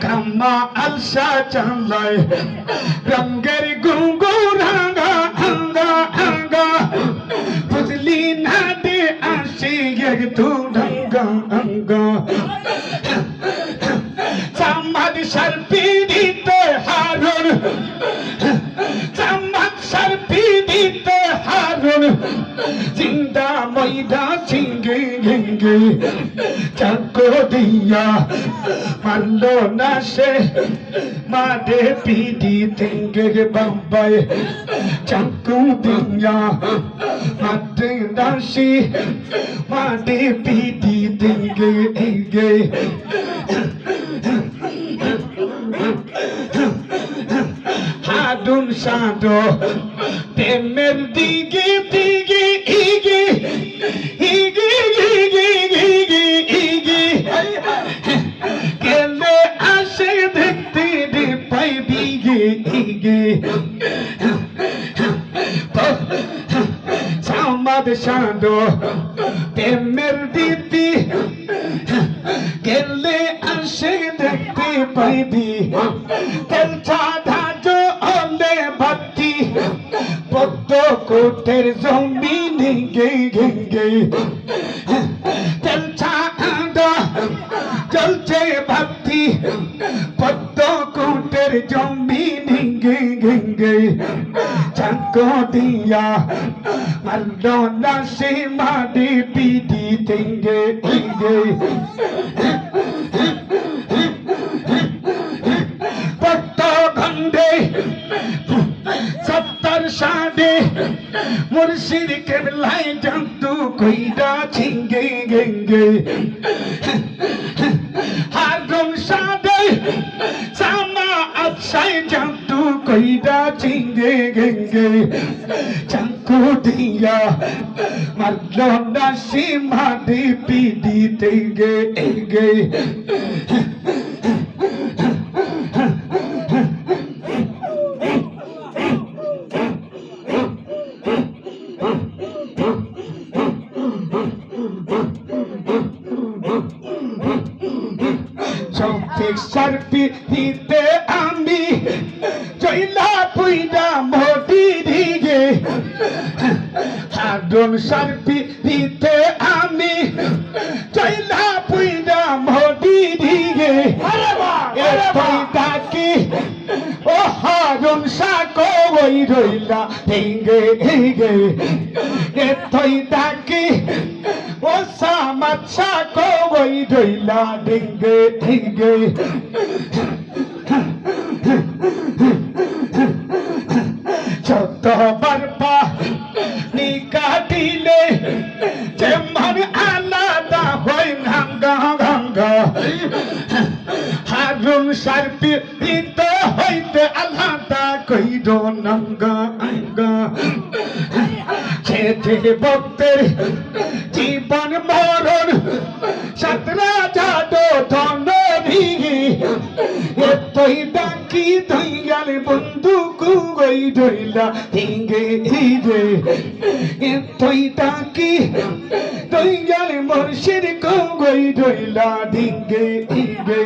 কামা আলসা চালায় রঙ্গের গুঙ্গু রাঙ্গা আঙ্গা আঙ্গা বুঝলি না দে আসি একটু ঢঙ্গা আঙ্গা চামাদ সারপি দিতে হারুন চামাদ সারপি দিতে হারুন জিন্দা ময়দা সিঙ্গে গেঙ্গে চাকো দিয়া মারলো না সে মাদে পিডি তেঙ্গে বাম্বাই চাকু দিয়া মাদে দাসি মাদে পিডি তেঙ্গে এগে হাদুন সাদো প্রেমের দিকে দিকে ইগে ইগে ইগে ইগে ইগে কেলে আসে দেখতে দে পাই বিগে ইগে সামাদ সাদো প্রেমের দিদি গেলে আসে দেখতে পাইবি তেল ছাদা জো ওলে ভর্তি পদ্ম কোটের জমিন গে গে গে তেল ছাদা চলছে ভর্তি পদ্ম কোটের জমিন গে গে গে চাকো দিয়া মারলো না সে মাটি পিটি তেঙ্গে গে সাদে মুর্শিদ কেবলাই জন্তু কইরা ছিঙ্গে গেঙ্গে হারুন সাদে সামা আছাই জন্তু কইরা ছিঙ্গে গেঙ্গে চাকু দিয়া মারলো না সীমা দি পিডি তেঙ্গে এগে সারপি দিতে আমি চইলা পুইরা মোটি দিগে হারুন সারপি দিতে আমি চইলা পুইরা মোটি দিগে এতই ডাকি ও হারুন সাকো ওই রইলা হেঙ্গে হেঙ্গে এতই ডাকি ও সামাদ সাকো ওই রইলা ডিঙ্গে ডিঙ্গে যতবার পানি কাটিলে যেমন আলাদা হয় ভাঙ্গা ভাঙ্গা হারুন সারপি দিতে হইতে আলাদা কইর নাঙ্গা আঙ্গা ছেড়ে ভক্তের জীবন মরণ সাতরা জাদো ধন ভিগি এতই ডাকি দইয়াল বন্ধু কুগই ধইলা হিঙ্গে হিগে এতই ডাকি দইয়াল মুর্শিদ কুগই ধইলা ডিঙ্গে হিগে